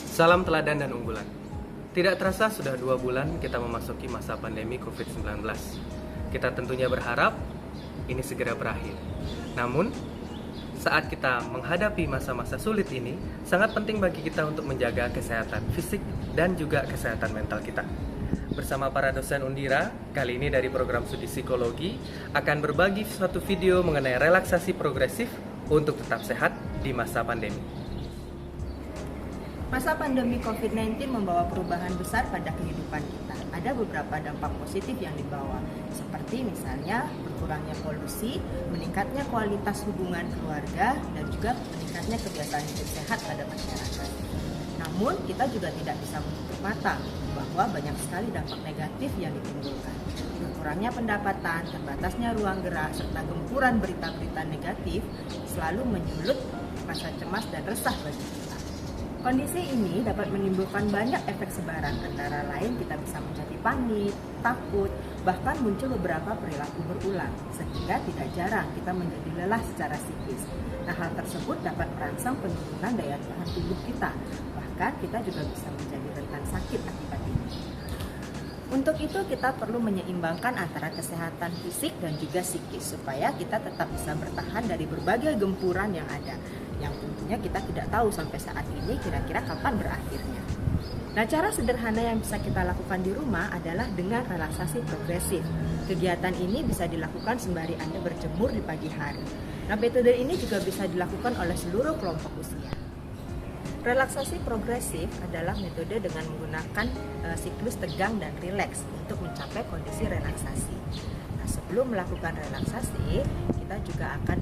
Salam teladan dan unggulan. Tidak terasa sudah 2 bulan kita memasuki masa pandemi COVID-19. Kita tentunya berharap ini segera berakhir. Namun, saat kita menghadapi masa-masa sulit ini, sangat penting bagi kita untuk menjaga kesehatan fisik dan juga kesehatan mental kita. Bersama para dosen Undira, kali ini dari program studi psikologi, akan berbagi suatu video mengenai relaksasi progresif untuk tetap sehat di masa pandemi. Masa pandemi COVID-19 membawa perubahan besar pada kehidupan kita. Ada beberapa dampak positif yang dibawa, seperti misalnya berkurangnya polusi, meningkatnya kualitas hubungan keluarga, dan juga meningkatnya kebiasaan hidup sehat pada masyarakat. Namun, kita juga tidak bisa menutup mata bahwa banyak sekali dampak negatif yang ditimbulkan. Berkurangnya pendapatan, terbatasnya ruang gerak, serta gempuran berita-berita negatif selalu menyulut rasa cemas dan resah bagi kita. Kondisi ini dapat menimbulkan banyak efek sebaran, antara lain kita bisa menjadi panik, takut, bahkan muncul beberapa perilaku berulang, sehingga tidak jarang kita menjadi lelah secara psikis. Nah, hal tersebut dapat merangsang penurunan daya tahan tubuh kita, bahkan kita juga bisa menjadi rentan sakit akibat ini. Untuk itu kita perlu menyeimbangkan antara kesehatan fisik dan juga psikis, supaya kita tetap bisa bertahan dari berbagai gempuran yang ada, yang tentunya kita tidak tahu sampai saat ini kira-kira kapan berakhirnya. Nah, cara sederhana yang bisa kita lakukan di rumah adalah dengan relaksasi progresif. Kegiatan ini bisa dilakukan sembari Anda berjemur di pagi hari. Nah, metode ini juga bisa dilakukan oleh seluruh kelompok usia. Relaksasi progresif adalah metode dengan menggunakan siklus tegang dan rileks untuk mencapai kondisi relaksasi. Nah, sebelum melakukan relaksasi, kita juga akan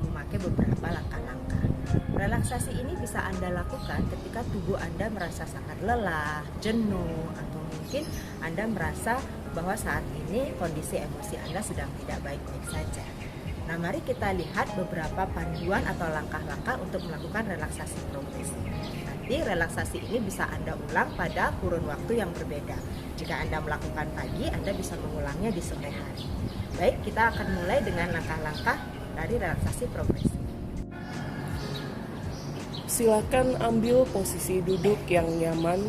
memakai beberapa langkah-langkah. Relaksasi ini bisa Anda lakukan ketika tubuh Anda merasa sangat lelah, jenuh, atau mungkin Anda merasa bahwa saat ini kondisi emosi Anda sedang tidak baik-baik saja. Nah, mari kita lihat beberapa panduan atau langkah-langkah untuk melakukan relaksasi progresif. Nanti relaksasi ini bisa Anda ulang pada kurun waktu yang berbeda. Jika Anda melakukan pagi, Anda bisa mengulangnya di sore hari. Baik, kita akan mulai dengan langkah-langkah dari relaksasi progresif. Silakan ambil posisi duduk yang nyaman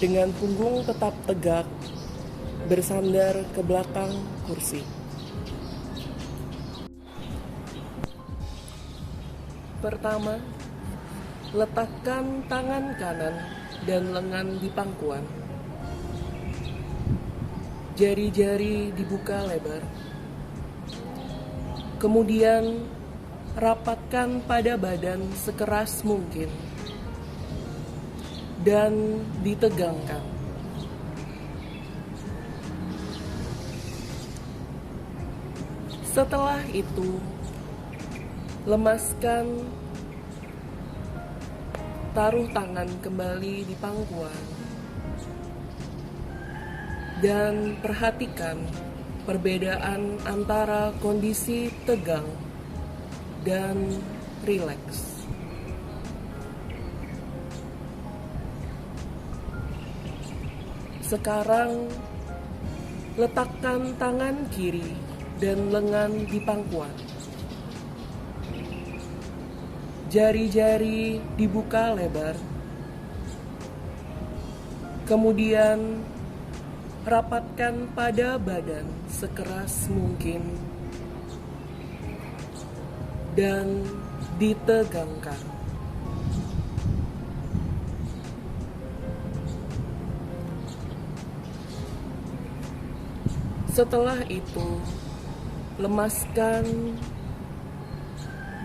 dengan punggung tetap tegak, bersandar ke belakang kursi. Pertama, letakkan tangan kanan dan lengan di pangkuan. Jari-jari dibuka lebar. Kemudian, rapatkan pada badan sekeras mungkin dan ditegangkan. Setelah itu, lemaskan, taruh tangan kembali di pangkuan, dan perhatikan perbedaan antara kondisi tegang dan rileks. Sekarang, letakkan tangan kiri dan lengan di pangkuan. Jari-jari dibuka lebar. Kemudian, rapatkan pada badan sekeras mungkin dan ditegangkan. Setelah itu, lemaskan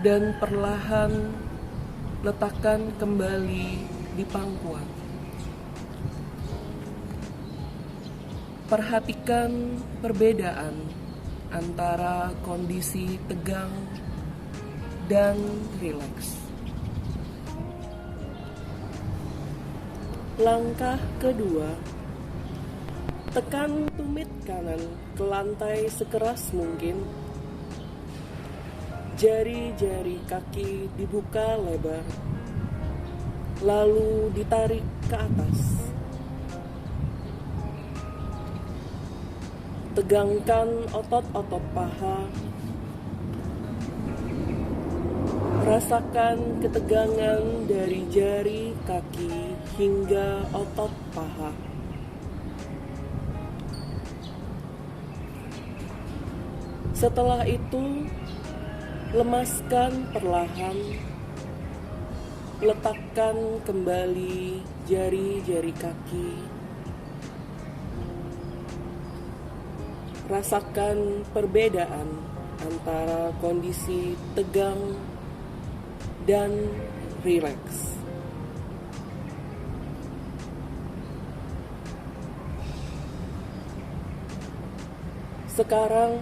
dan perlahan letakkan kembali di pangkuan. Perhatikan perbedaan antara kondisi tegang dan rileks. Langkah kedua, tekan tumit kanan ke lantai sekeras mungkin. Jari-jari kaki dibuka lebar, lalu ditarik ke atas. Tegangkan otot-otot paha Rasakan ketegangan dari jari kaki hingga otot paha. Setelah itu, lemaskan perlahan. Letakkan kembali jari-jari kaki. Rasakan perbedaan antara kondisi tegang dan rileks. Sekarang,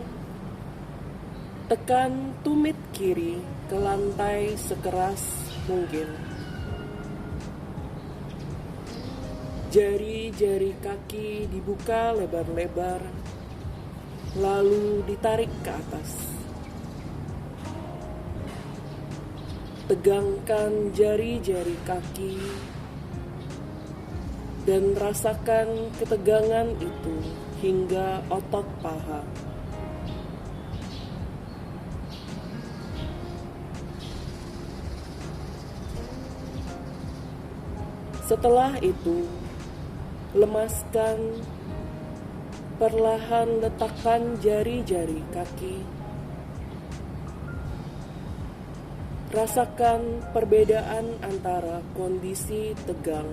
tekan tumit kiri ke lantai sekeras mungkin. Jari-jari kaki dibuka lebar-lebar, lalu ditarik ke atas. Tegangkan jari-jari kaki dan rasakan ketegangan itu hingga otot paha. Setelah itu, lemaskan, perlahan letakkan jari-jari kaki. Rasakan perbedaan antara kondisi tegang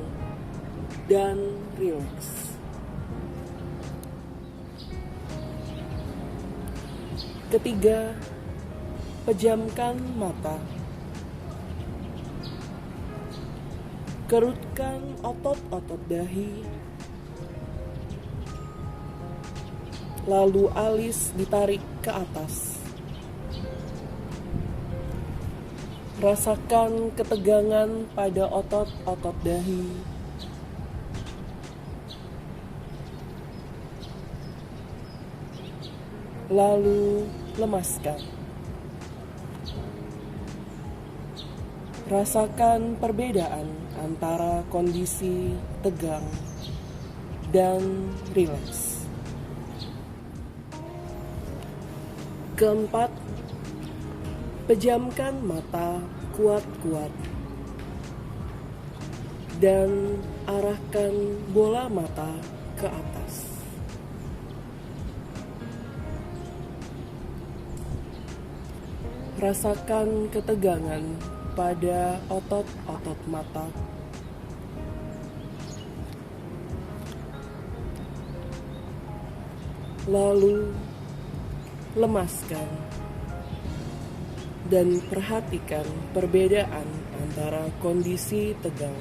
dan rileks. Ketiga, pejamkan mata. Kerutkan otot-otot dahi. Lalu alis ditarik ke atas. Rasakan ketegangan pada otot-otot dahi. Lalu lemaskan. Rasakan perbedaan antara kondisi tegang dan rileks. Keempat, pejamkan mata kuat-kuat dan arahkan bola mata ke atas. Rasakan ketegangan pada otot-otot mata. Lalu lemaskan dan perhatikan perbedaan antara kondisi tegang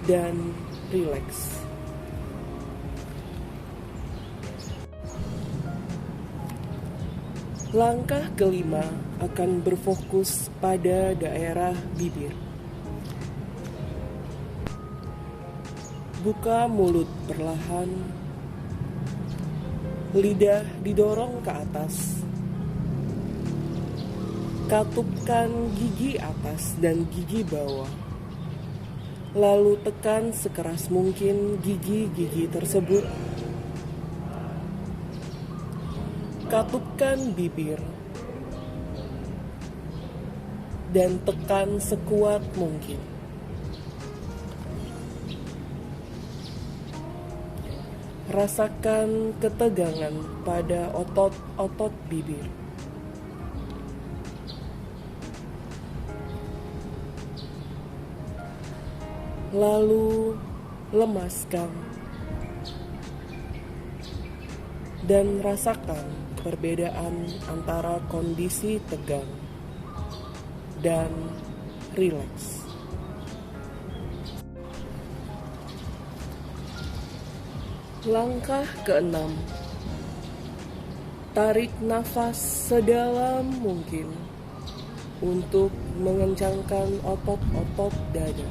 dan rileks. Langkah kelima akan berfokus pada daerah bibir. Buka mulut perlahan. Lidah didorong ke atas. Katupkan gigi atas dan gigi bawah. Lalu tekan sekeras mungkin gigi-gigi tersebut. Katupkan bibir. Dan tekan sekuat mungkin. Rasakan ketegangan pada otot-otot bibir. Lalu lemaskan dan rasakan perbedaan antara kondisi tegang dan rileks. Langkah keenam, tarik nafas sedalam mungkin untuk mengencangkan otot-otot dada.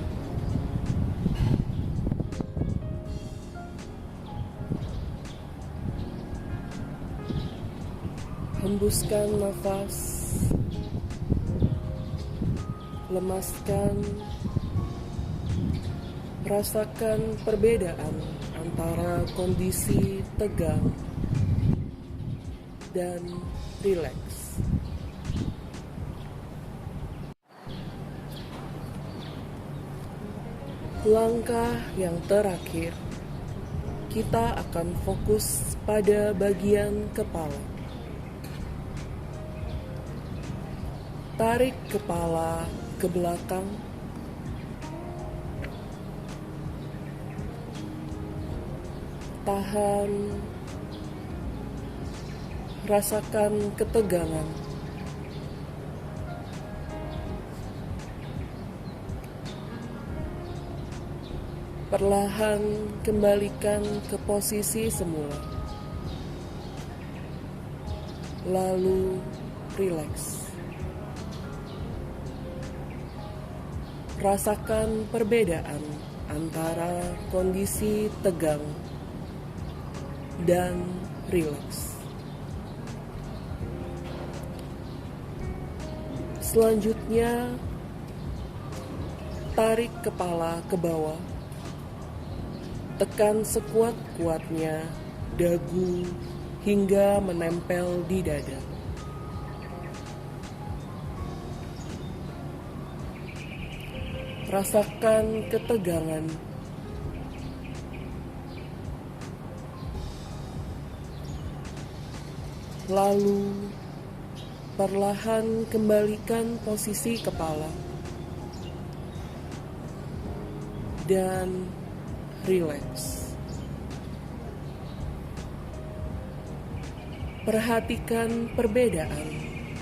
Hembuskan nafas, lemaskan, rasakan perbedaan antara kondisi tegang dan rileks. Langkah yang terakhir, kita akan fokus pada bagian kepala. Tarik kepala ke belakang. Tahan. Rasakan ketegangan. Perlahan kembalikan ke posisi semula. Lalu rileks. Rasakan perbedaan antara kondisi tegang dan rileks. Selanjutnya, tarik kepala ke bawah. Tekan sekuat-kuatnya dagu hingga menempel di dada. Rasakan ketegangan. Lalu, perlahan kembalikan posisi kepala. Dan rileks. Perhatikan perbedaan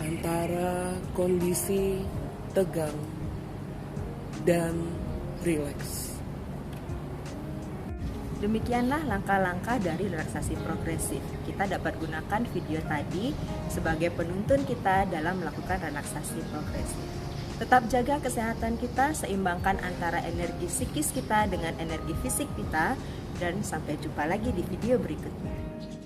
antara kondisi tegang dan rileks. Demikianlah langkah-langkah dari relaksasi progresif. Kita dapat gunakan video tadi sebagai penuntun kita dalam melakukan relaksasi progresif. Tetap jaga kesehatan kita, seimbangkan antara energi psikis kita dengan energi fisik kita, dan sampai jumpa lagi di video berikutnya.